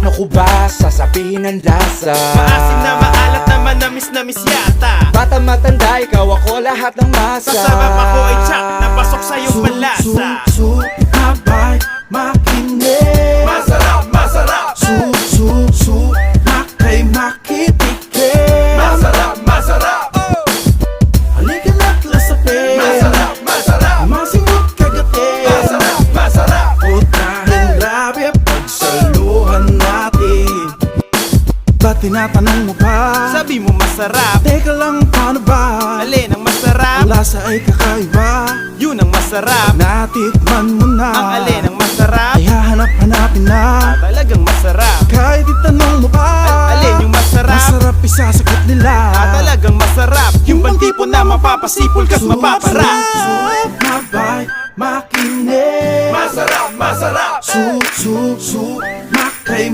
Naku ba, sasabihin ng lasa Maasim na maalat na manamis na yata. Bata matanda, ikaw ako lahat ng masa Kasabap ako ay tsak, napasok sa iyong palasa. Habay, makinig Masarap, masarap, makay makitikip masarap, masarap, Halika na't lasapin masarap, masarap, Masingot kagatin masarap, masarap. Putahing grabe pagsaluhan natin Ba't tinatanong mo pa? Sabi mo masarap, Teka lang, paano ba? alin ang masarap? Ang lasa ay kakaiba Yun ang masarap. Natikman mo na Ang alin ang masarap? Ay hahanap-hanapin na Talagang masarap. Kahit itanong mo pa Alin yung masarap? Masarap isasagot nila Talagang masarap. Yung bang tipo na mapapasipol ka't mapaparap. Habay, makinig Masarap, masarap,